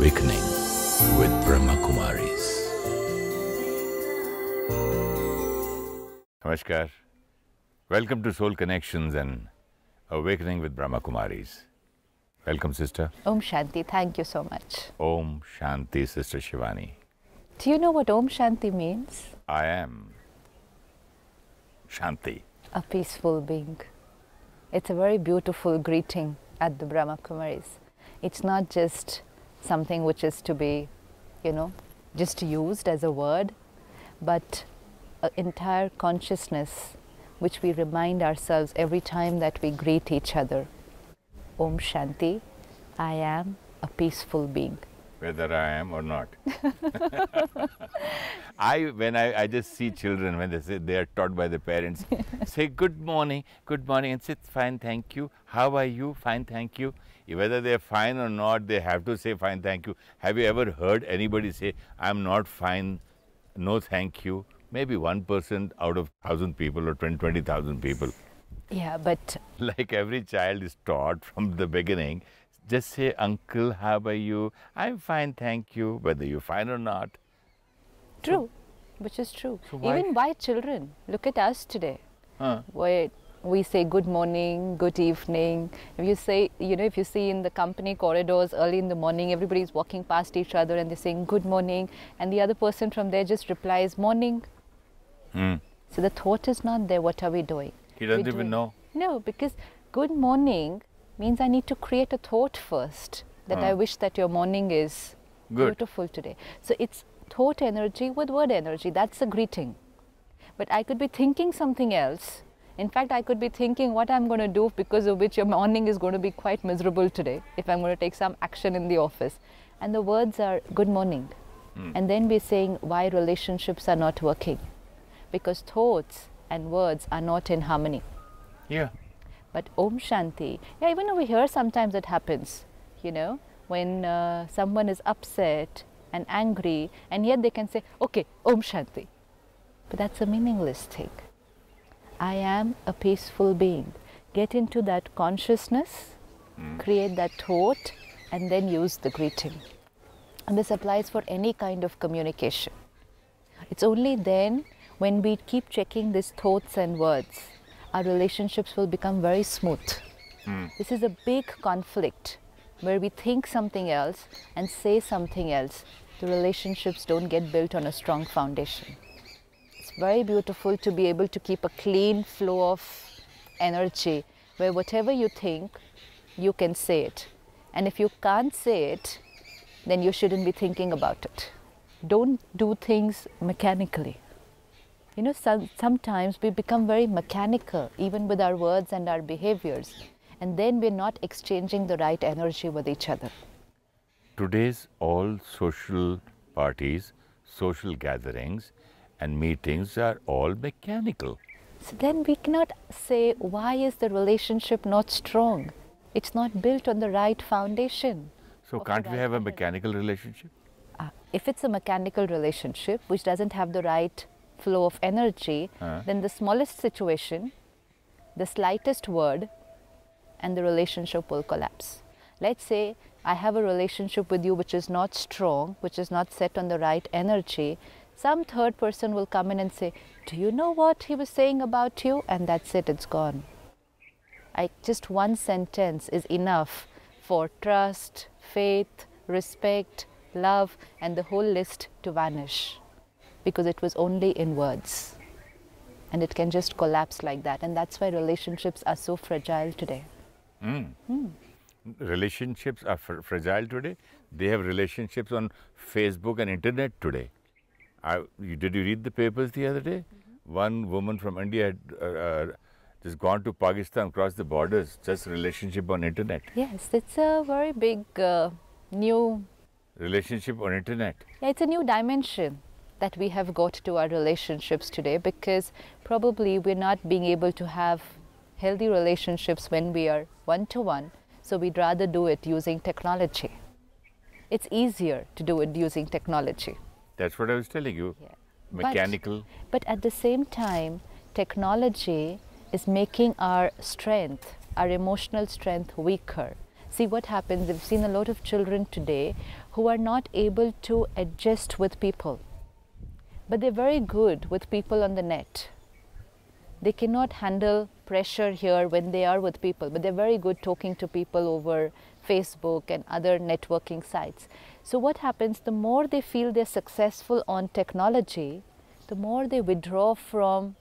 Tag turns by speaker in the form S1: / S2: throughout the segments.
S1: Awakening with Brahma Kumaris. Namaskar. Welcome to Soul Connections and Awakening with Brahma Kumaris. Welcome, sister.
S2: Om Shanti, thank you so much.
S1: Om Shanti, Sister Shivani.
S2: Do you know what Om Shanti means?
S1: I am Shanti.
S2: A peaceful being. It's a very beautiful greeting at the Brahma Kumaris. It's not just something which is to be, just used as a word, but an entire consciousness which we remind ourselves every time that we greet each other. Om Shanti, I am a peaceful being.
S1: Whether I am or not. When I just see children, when they are taught by the parents, say good morning, and say fine, thank you. How are you? Fine, thank you. Whether they are fine or not, they have to say fine, thank you. Have you ever heard anybody say, I'm not fine, no thank you? Maybe 1% out of 1,000 people or 20,000 people.
S2: Yeah, but...
S1: Like every child is taught from the beginning, just say, uncle, how are you? I'm fine, thank you, whether you're fine or not.
S2: True, which is true.
S1: So
S2: even by children, look at us today. Where we say good morning, good evening. If you say, if you see in the company corridors early in the morning, everybody's walking past each other and they're saying good morning, and the other person from there just replies morning. So the thought is not there, what are we doing?
S1: He doesn't even know.
S2: No, because good morning means I need to create a thought first, that I wish that your morning is beautiful today. So it's thought energy with word energy. That's a greeting. But I could be thinking something else. In fact, I could be thinking what I'm going to do because of which your morning is going to be quite miserable today if I'm going to take some action in the office. And the words are good morning. And then we're saying why relationships are not working. Because thoughts and words are not in harmony.
S1: Yeah.
S2: But Om Shanti, even over here sometimes it happens, when someone is upset and angry, and yet they can say, okay, Om Shanti. But that's a meaningless thing. I am a peaceful being. Get into that consciousness, create that thought, and then use the greeting. And this applies for any kind of communication. It's only then when we keep checking these thoughts and words, our relationships will become very smooth. This is a big conflict where we think something else and say something else. The relationships don't get built on a strong foundation. It's very beautiful to be able to keep a clean flow of energy where whatever you think, you can say it. And if you can't say it, then you shouldn't be thinking about it. Don't do things mechanically. Sometimes we become very mechanical, even with our words and our behaviors, and then we're not exchanging the right energy with each other.
S1: Today's all social parties, social gatherings and meetings are all mechanical.
S2: So then we cannot say, why is the relationship not strong? It's not built on the right foundation.
S1: So can't we have a mechanical relationship?
S2: If it's a mechanical relationship which doesn't have the right flow of energy, then the smallest situation, the slightest word, and the relationship will collapse. Let's say I have a relationship with you which is not strong, which is not set on the right energy. Some third person will come in and say, do you know what he was saying about you? And that's it, it's gone. Just one sentence is enough for trust, faith, respect, love, and the whole list to vanish. Because it was only in words, and it can just collapse like that, and that's why relationships are so fragile today.
S1: Relationships are fragile today. They have relationships on Facebook and internet today. Did you read the papers the other day? One woman from India had just gone to Pakistan, crossed the borders, just relationship on internet.
S2: Yes, it's a very big new
S1: relationship on internet.
S2: Yeah, it's a new dimension that we have got to our relationships today, because probably we're not being able to have healthy relationships when we are one-to-one, so we'd rather do it using technology. It's easier to do it using technology.
S1: That's what I was telling you. Yeah. Mechanical.
S2: But at the same time, technology is making our strength, our emotional strength weaker. See what happens, we've seen a lot of children today who are not able to adjust with people. But they're very good with people on the net. They cannot handle pressure here when they are with people, but they're very good talking to people over Facebook and other networking sites. So what happens, the more they feel they're successful on technology, the more they withdraw from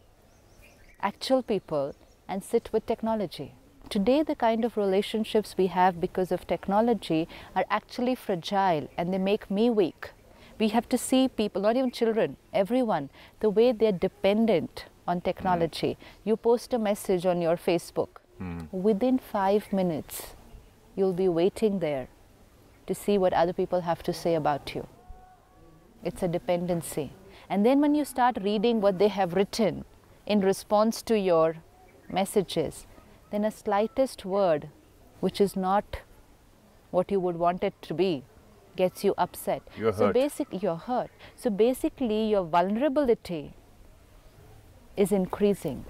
S2: actual people and sit with technology. Today, the kind of relationships we have because of technology are actually fragile and they make me weak. We have to see people, not even children, everyone, the way they're dependent on technology. You post a message on your Facebook. Within 5 minutes, you'll be waiting there to see what other people have to say about you. It's a dependency. And then when you start reading what they have written in response to your messages, then a slightest word, which is not what you would want it to be, gets you upset.
S1: You're
S2: so
S1: hurt.
S2: basically, you're hurt. So basically, your vulnerability is increasing.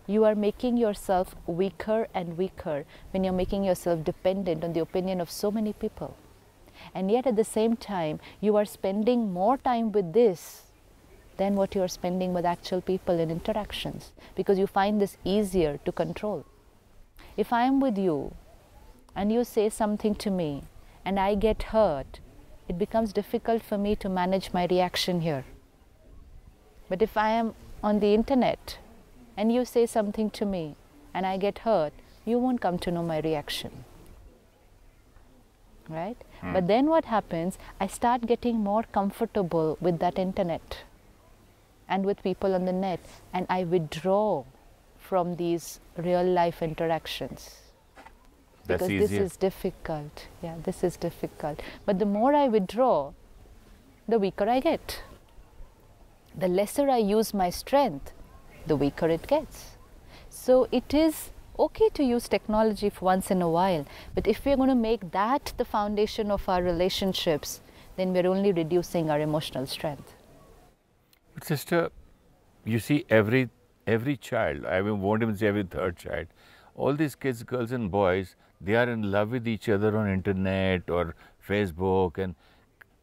S2: You are making yourself weaker and weaker when you're making yourself dependent on the opinion of so many people. And yet at the same time, you are spending more time with this than what you are spending with actual people in interactions, because you find this easier to control. If I am with you and you say something to me and I get hurt, it becomes difficult for me to manage my reaction here. But if I am on the internet and you say something to me and I get hurt, you won't come to know my reaction. Right? But then what happens, I start getting more comfortable with that internet and with people on the net, and I withdraw from these real life interactions.
S1: That's
S2: Because
S1: easier.
S2: this is difficult. Yeah, this is difficult. But the more I withdraw, the weaker I get. The lesser I use my strength, the weaker it gets. So it is okay to use technology for once in a while, but if we're going to make that the foundation of our relationships, then we're only reducing our emotional strength.
S1: But sister, you see every child, I won't even say every third child, all these kids, girls and boys, they are in love with each other on internet or Facebook and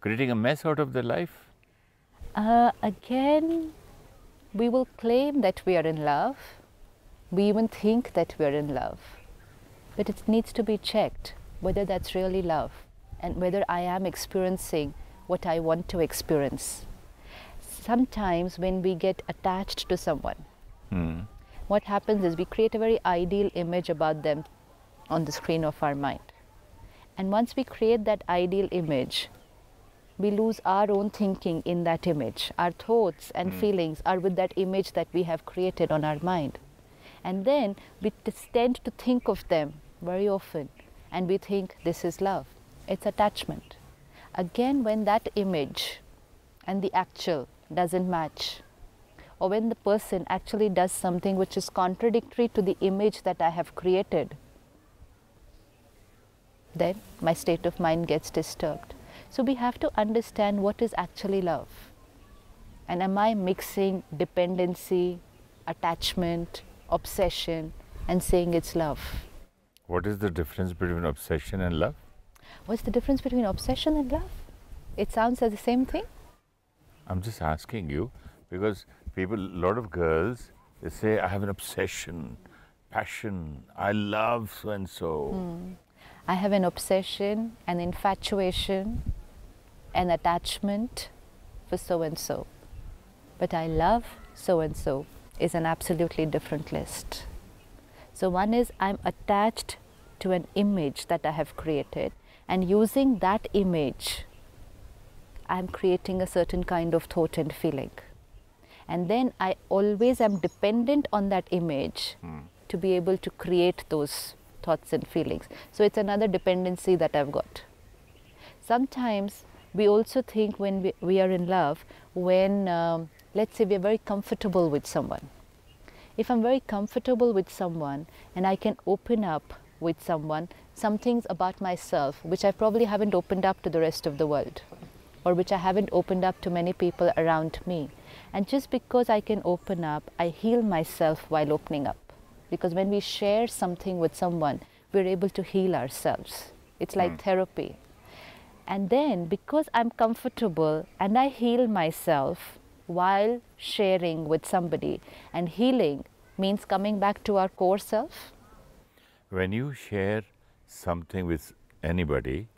S1: creating a mess out of their life.
S2: Again, we will claim that we are in love. We even think that we are in love. But it needs to be checked whether that's really love and whether I am experiencing what I want to experience. Sometimes when we get attached to someone, what happens is we create a very ideal image about them on the screen of our mind. And once we create that ideal image, we lose our own thinking in that image. Our thoughts and feelings are with that image that we have created on our mind. And then we tend to think of them very often and we think this is love. It's attachment. Again, when that image and the actual doesn't match, or when the person actually does something which is contradictory to the image that I have created, then my state of mind gets disturbed. So we have to understand what is actually love. And am I mixing dependency, attachment, obsession, and saying it's love?
S1: What is the difference between obsession and love?
S2: What's the difference between obsession and love? It sounds as the same thing.
S1: I'm just asking you because people, a lot of girls, they say, I have an obsession, passion, I love so and so.
S2: I have an obsession, an infatuation, an attachment for so and so. But I love so and so is an absolutely different list. So one is I'm attached to an image that I have created, and using that image, I'm creating a certain kind of thought and feeling. And then I always am dependent on that image to be able to create those thoughts and feelings. So it's another dependency that I've got. Sometimes we also think when we are in love, when let's say we're very comfortable with someone. If I'm very comfortable with someone and I can open up with someone some things about myself which I probably haven't opened up to the rest of the world, or which I haven't opened up to many people around me. And just because I can open up, I heal myself while opening up. Because when we share something with someone, we're able to heal ourselves. It's like therapy. And then because I'm comfortable and I heal myself while sharing with somebody, and healing means coming back to our core self.
S1: When you share something with anybody,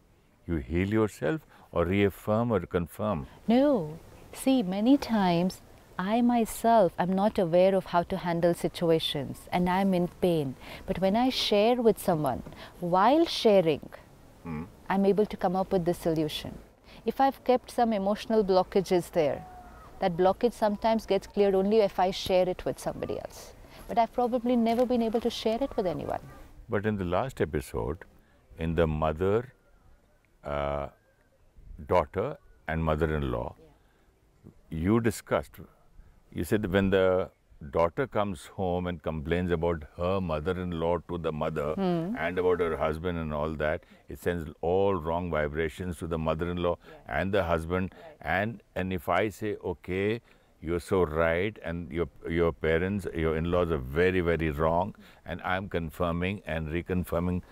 S1: you heal yourself or reaffirm or confirm?
S2: No. See, many times I myself am not aware of how to handle situations and I'm in pain. But when I share with someone, while sharing, I'm able to come up with the solution. If I've kept some emotional blockages there, that blockage sometimes gets cleared only if I share it with somebody else. But I've probably never been able to share it with anyone.
S1: But in the last episode, in the mother, daughter and mother-in-law, you discussed, you said that when the daughter comes home and complains about her mother-in-law to the mother and about her husband and all that, it sends all wrong vibrations to the mother-in-law and the husband. And if I say, okay, you're so right, and your parents, your in-laws are very, very wrong, and I'm confirming and reconfirming,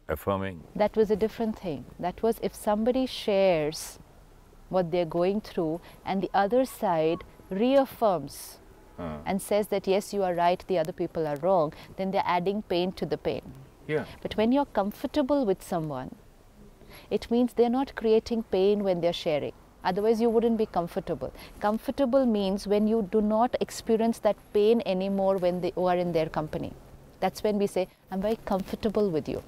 S1: affirming.
S2: That was a different thing. That was if somebody shares what they're going through and the other side reaffirms and says that yes, you are right, the other people are wrong, then they're adding pain to the pain.
S1: Yeah.
S2: But when you're comfortable with someone, it means they're not creating pain when they're sharing. Otherwise, you wouldn't be comfortable. Comfortable means when you do not experience that pain anymore when you are in their company. That's when we say, I'm very comfortable with you.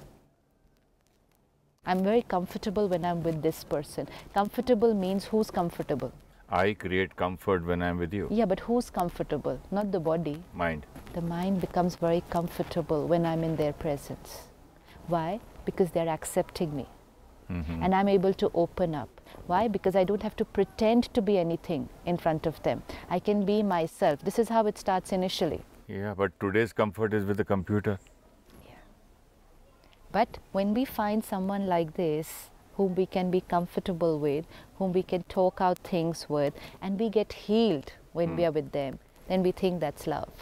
S2: I'm very comfortable when I'm with this person. Comfortable means who's comfortable?
S1: I create comfort when I'm with you.
S2: Yeah, but who's comfortable? Not the body.
S1: Mind.
S2: The mind becomes very comfortable when I'm in their presence. Why? Because they're accepting me. And I'm able to open up. Why? Because I don't have to pretend to be anything in front of them. I can be myself. This is how it starts initially.
S1: Yeah, but today's comfort is with the computer.
S2: Yeah. But when we find someone like this, whom we can be comfortable with, whom we can talk out things with, and we get healed when we are with them, then we think that's love.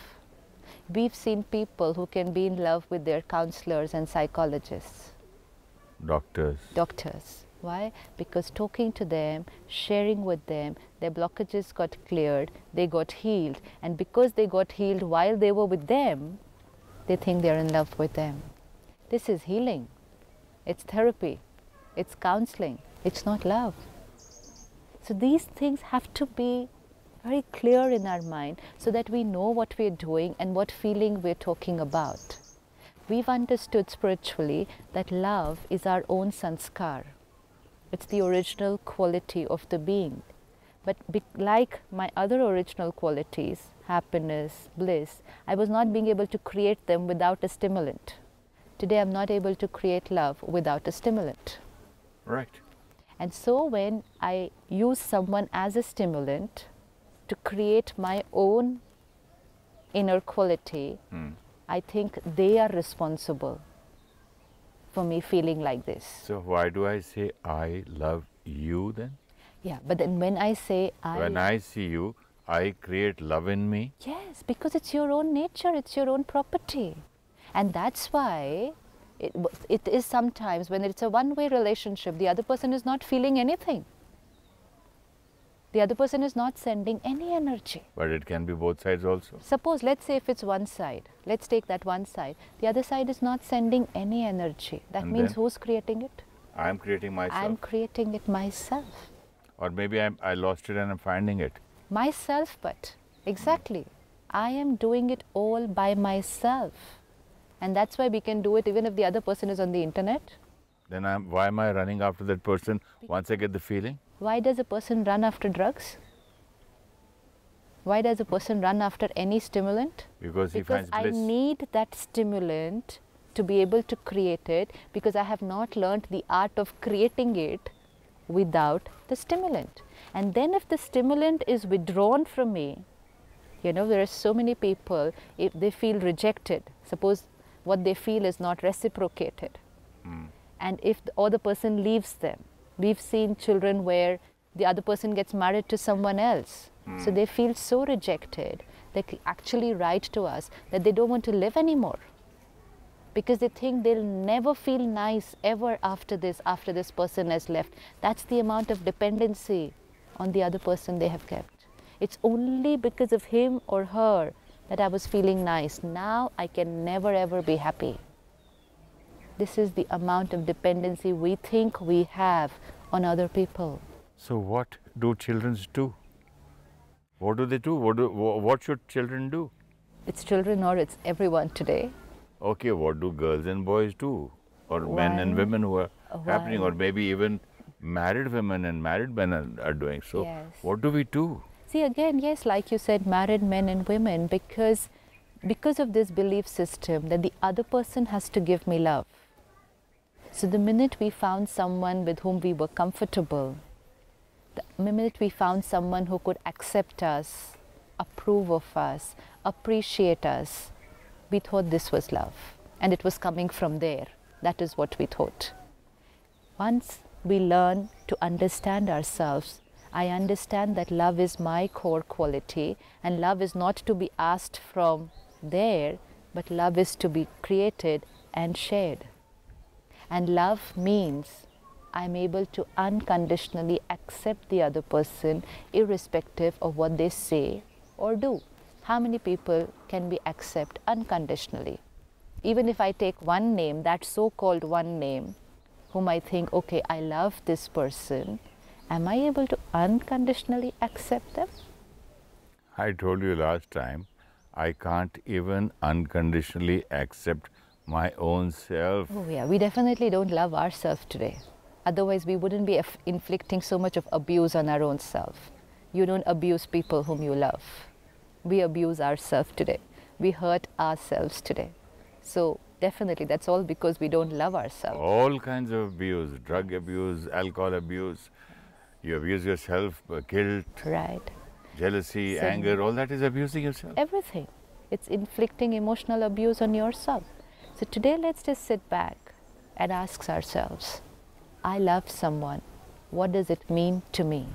S2: We've seen people who can be in love with their counselors and psychologists. Doctors. Why? Because talking to them, sharing with them, their blockages got cleared, they got healed, and because they got healed while they were with them, they think they're in love with them. This is healing. It's therapy. It's counseling. It's not love. So these things have to be very clear in our mind so that we know what we're doing and what feeling we're talking about. We've understood spiritually that love is our own sanskar. It's the original quality of the being. But like my other original qualities, happiness, bliss, I was not being able to create them without a stimulant. Today I'm not able to create love without a stimulant.
S1: Right.
S2: And so when I use someone as a stimulant to create my own inner quality, I think they are responsible for me feeling like this.
S1: So why do I say I love you then?
S2: Yeah, but then when I say
S1: When I see you, I create love in me?
S2: Yes, because it's your own nature, it's your own property. And that's why it is sometimes when it's a one-way relationship, the other person is not feeling anything. The other person is not sending any energy.
S1: But it can be both sides also.
S2: Suppose, let's say if it's one side, let's take that one side. The other side is not sending any energy. That
S1: And
S2: means
S1: then?
S2: who's creating it?
S1: I'm creating myself.
S2: I'm creating it myself.
S1: Or maybe I lost it and I'm finding it.
S2: Myself, but exactly. I am doing it all by myself. And that's why we can do it even if the other person is on the internet.
S1: Then why am I running after that person once I get the feeling?
S2: Why does a person run after drugs? Why does a person run after any stimulant?
S1: Because he finds bliss.
S2: I need that stimulant to be able to create it, because I have not learned the art of creating it without the stimulant. And then if the stimulant is withdrawn from me, you know, there are so many people, if they feel rejected, suppose what they feel is not reciprocated, and if the other person leaves them, we've seen children where the other person gets married to someone else, so they feel so rejected, they actually write to us that they don't want to live anymore. because they think they'll never feel nice ever after this person has left. That's the amount of dependency on the other person they have kept. It's only because of him or her that I was feeling nice. Now I can never ever be happy. This is the amount of dependency we think we have on other people.
S1: So what do children do? What do they do? What should children do?
S2: It's children or it's everyone today.
S1: Okay, what do girls and boys do? Or men and women who are happening, or maybe even married women and married men are doing. So
S2: Yes.
S1: what do we do?
S2: See, again, yes, like you said, married men and women, because of this belief system that the other person has to give me love. So the minute we found someone with whom we were comfortable, the minute we found someone who could accept us, approve of us, appreciate us, we thought this was love. And it was coming from there. That is what we thought. Once we learn to understand ourselves, I understand that love is my core quality, and love is not to be asked from there, but love is to be created and shared. And love means I'm able to unconditionally accept the other person irrespective of what they say or do. How many people can we accept unconditionally? Even if I take one name, that so-called one name, whom I think, okay, I love this person, am I able to unconditionally accept them?
S1: I told you last time, I can't even unconditionally accept my own self.
S2: Oh yeah, we definitely don't love ourselves today. Otherwise, we wouldn't be inflicting so much of abuse on our own self. You don't abuse people whom you love. We abuse ourselves today. We hurt ourselves today. So definitely, that's all because we don't love ourselves.
S1: All kinds of abuse, drug abuse, alcohol abuse. You abuse yourself, guilt,
S2: Right.
S1: jealousy,
S2: So-
S1: anger, all that is abusing yourself.
S2: Everything. It's inflicting emotional abuse on yourself. So today, let's just sit back and ask ourselves, I love someone. What does it mean to me?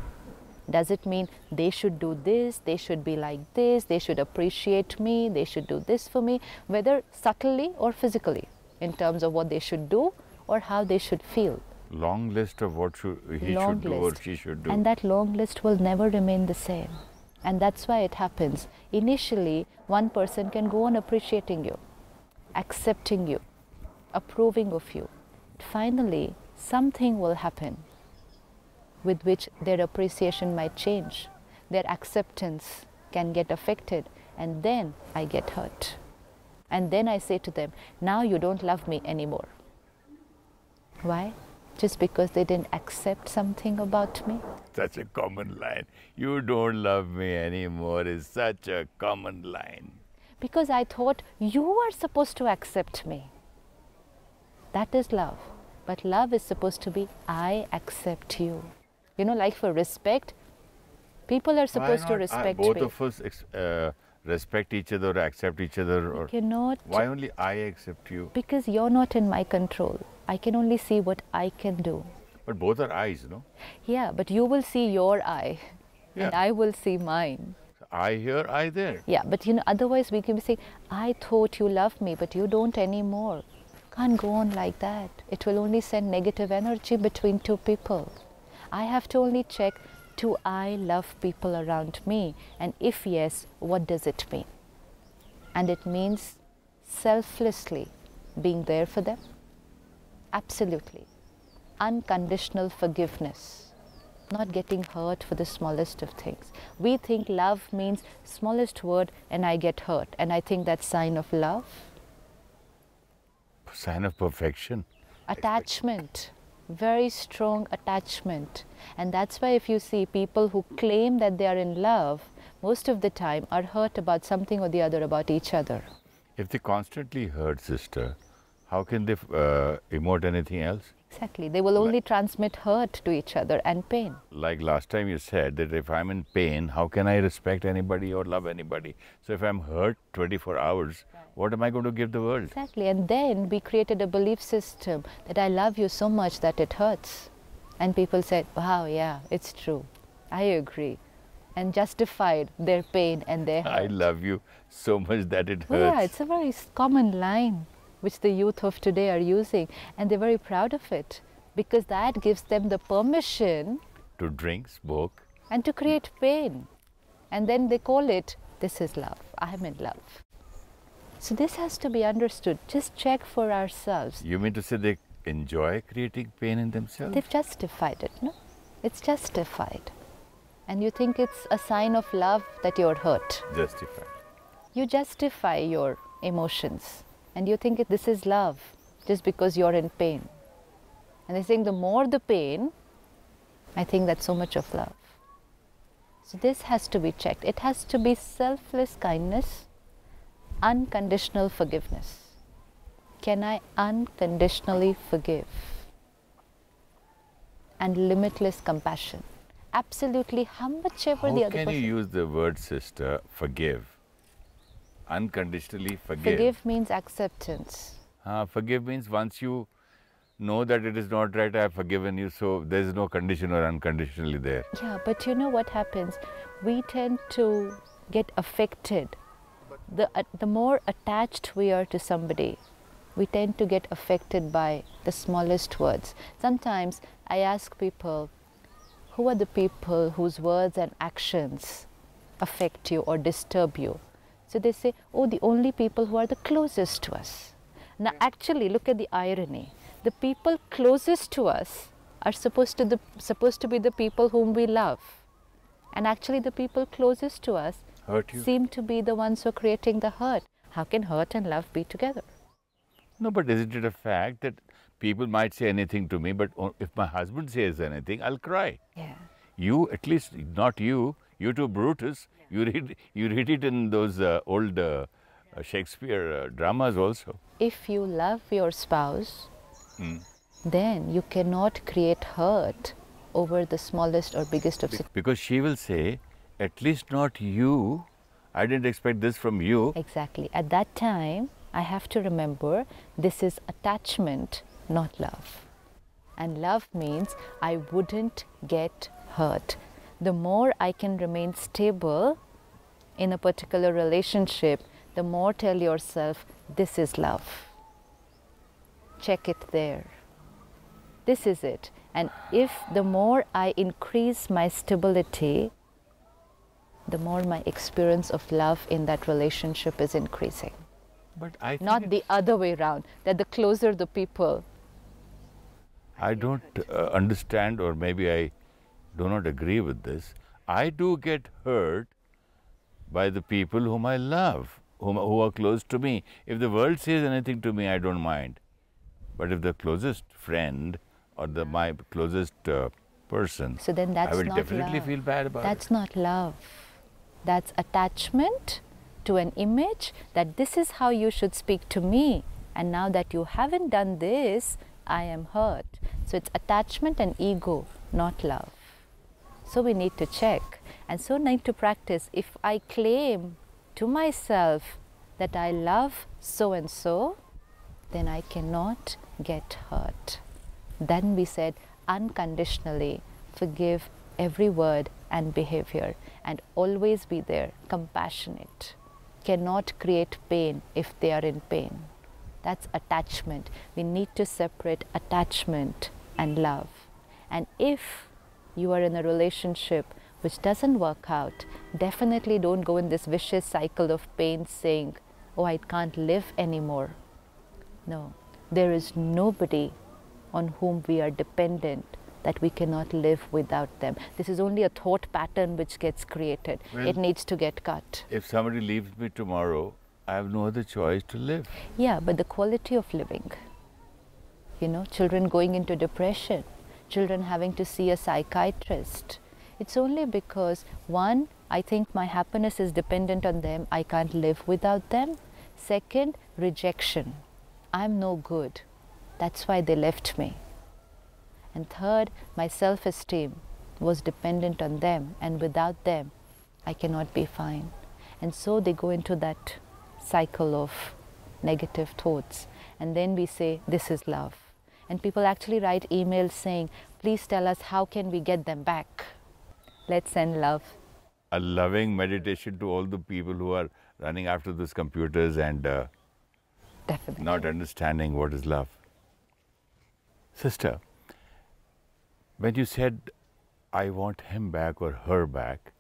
S2: Does it mean they should do this, they should be like this, they should appreciate me, they should do this for me, whether subtly or physically, in terms of what they should do or how they should feel?
S1: Long list of what he
S2: Long
S1: should do or
S2: list.
S1: she should do.
S2: And that long list will never remain the same. And that's why it happens. Initially, one person can go on appreciating you, accepting you, approving of you. Finally, something will happen with which their appreciation might change. Their acceptance can get affected, and then I get hurt. And then I say to them, now you don't love me anymore. Why? Just because they didn't accept something about me?
S1: Such a common line. You don't love me anymore is such a common line.
S2: Because I thought you are supposed to accept me. That is love. But love is supposed to be, I accept you. You know, like for respect, people are supposed to respect
S1: both
S2: me.
S1: of us respect each other or accept each other? Or
S2: Cannot,
S1: why only I accept you?
S2: because you're not in my control. I can only see what I can do.
S1: But both are eyes, no?
S2: Yeah, but you will see your eye, and
S1: Yeah.
S2: I will see mine.
S1: I here, I there.
S2: Yeah, but you know, otherwise we can be saying, I thought you loved me, but you don't anymore. Can't go on like that. It will only send negative energy between two people. I have to only check, do I love people around me? And if yes, what does it mean? And it means selflessly being there for them. Absolutely. Unconditional forgiveness. Not getting hurt for the smallest of things. We think love means smallest word and I get hurt. And I think that's sign of love.
S1: Sign of perfection.
S2: Attachment. Very strong attachment. And that's why if you see people who claim that they are in love, most of the time are hurt about something or the other about each other.
S1: If they constantly hurt, sister, how can they emote anything else?
S2: Exactly. They will only transmit hurt to each other and pain.
S1: Like last time you said that if I'm in pain, how can I respect anybody or love anybody? So if I'm hurt 24 hours, what am I going to give the world?
S2: Exactly. And then we created a belief system that I love you so much that it hurts. And people said, wow, yeah, it's true. I agree. And justified their pain and their hurt.
S1: I love you so much that it hurts.
S2: Oh, yeah, it's a very common line. which the youth of today are using, and they're very proud of it because that gives them the permission
S1: To drink, smoke.
S2: and to create pain. And then they call it, this is love, I'm in love. So this has to be understood. Just check for ourselves.
S1: You mean to say they enjoy creating pain in themselves?
S2: They've justified it, no? It's justified. And you think it's a sign of love that you're hurt.
S1: Justified.
S2: You justify your emotions and you think this is love just because you're in pain. And they think the more the pain, I think that's so much of love. So this has to be checked. It has to be selfless kindness, unconditional forgiveness. Can I unconditionally forgive? And limitless compassion. Absolutely, how much ever the other person.
S1: How can you use the word, sister, forgive? Unconditionally forgive.
S2: Forgive means acceptance.
S1: Forgive means once you know that it is not right, I have forgiven you, so there is no condition or unconditionally there.
S2: Yeah, but you know what happens? We tend to get affected. The more attached we are to somebody, we tend to get affected by the smallest words. Sometimes I ask people, who are the people whose words and actions affect you or disturb you? So they say, oh, the only people who are the closest to us. Now actually, look at the irony. The people closest to us are supposed to be the people whom we love. And actually the people closest to us
S1: Hurt you?
S2: seem to be the ones who are creating the hurt. How can hurt and love be together?
S1: No, but isn't it a fact that people might say anything to me, but if my husband says anything, I'll cry.
S2: Yeah.
S1: You, at least not you, you too, Brutus, you read it in those old Shakespeare dramas also.
S2: If you love your spouse, then you cannot create hurt over the smallest or biggest of situations.
S1: Because she will say, at least not you, I didn't expect this from you.
S2: Exactly. At that time, I have to remember this is attachment, not love. And love means I wouldn't get hurt. The more I can remain stable in a particular relationship, the more tell yourself, this is love. Check it there. This is it. And if the more I increase my stability, the more my experience of love in that relationship is increasing.
S1: But I think
S2: Not the other way around, that the closer the people.
S1: I don't understand, or maybe I do not agree with this. I do get hurt by the people whom I love, who are close to me. If the world says anything to me, I don't mind. But if the closest friend or my closest person,
S2: So then that's
S1: I will
S2: not
S1: definitely
S2: love.
S1: feel bad about
S2: That's
S1: it.
S2: not love. That's attachment to an image that this is how you should speak to me. And now that you haven't done this, I am hurt. So it's attachment and ego, not love. So we need to check. And so need to practice. If I claim to myself that I love so and so, then I cannot get hurt. Then we said unconditionally forgive every word and behavior and always be there, compassionate. Cannot create pain if they are in pain. That's attachment. We need to separate attachment and love. And if you are in a relationship which doesn't work out, definitely don't go in this vicious cycle of pain saying, oh, I can't live anymore. No, there is nobody on whom we are dependent that we cannot live without them. This is only a thought pattern which gets created.
S1: Well,
S2: it needs to get cut.
S1: If somebody leaves me tomorrow, I have no other choice to live.
S2: Yeah, but the quality of living, you know, children going into depression, children having to see a psychiatrist, it's only because, one, I think my happiness is dependent on them, I can't live without them. Second, rejection. I'm no good. That's why they left me. And third, my self-esteem was dependent on them, and without them, I cannot be fine. And so they go into that cycle of negative thoughts. And then we say, this is love. And people actually write emails saying, please tell us how can we get them back. Let's send love.
S1: A loving meditation to all the people who are running after those computers and
S2: Definitely.
S1: not understanding what is love. Sister, when you said, I want him back or her back,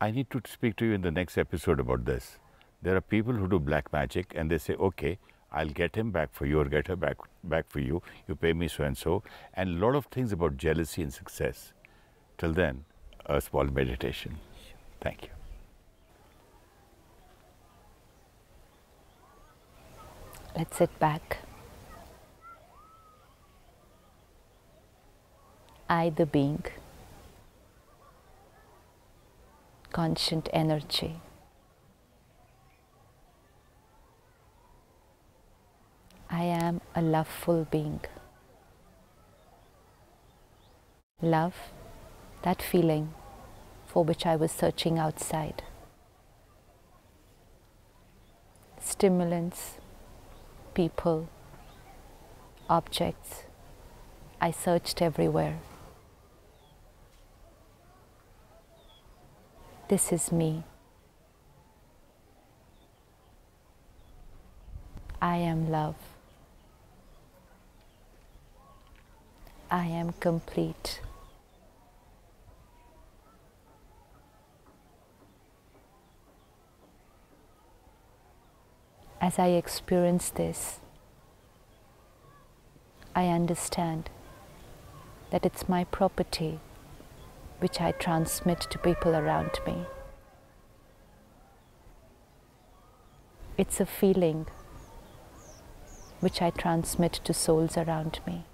S1: I need to speak to you in the next episode about this. There are people who do black magic and they say, okay, I'll get him back for you or get her back for you. You pay me so and so. And a lot of things about jealousy and success. Till then, a small meditation. Thank you.
S2: Let's sit back. I, the being, conscient energy, I am a loveful being. Love, that feeling for which I was searching outside. Stimulants, people, objects, I searched everywhere. This is me. I am love. I am complete. As I experience this, I understand that it's my property which I transmit to people around me. It's a feeling which I transmit to souls around me.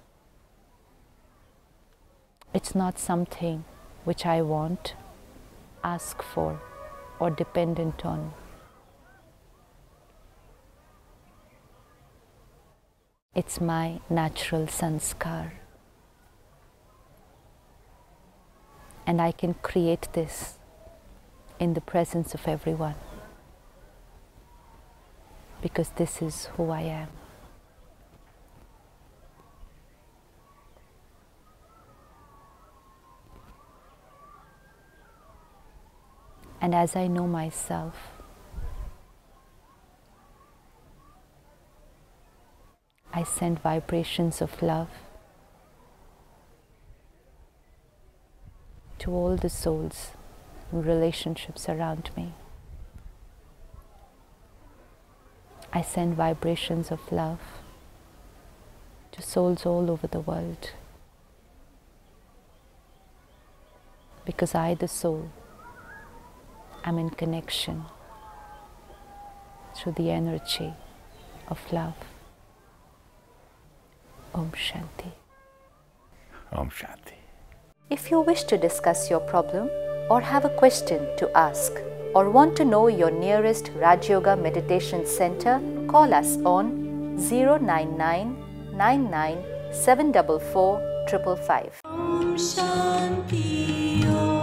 S2: It's not something which I want, ask for, or dependent on. It's my natural sanskar. And I can create this in the presence of everyone, because this is who I am. And as I know myself, I send vibrations of love to all the souls and relationships around me. I send vibrations of love to souls all over the world, because I, the soul, am in connection through the energy of love. Om Shanti.
S1: Om Shanti.
S2: If you wish to discuss your problem or have a question to ask or want to know your nearest Rajyoga meditation center, call us on 099 99 744 555.
S3: Om Shanti Om.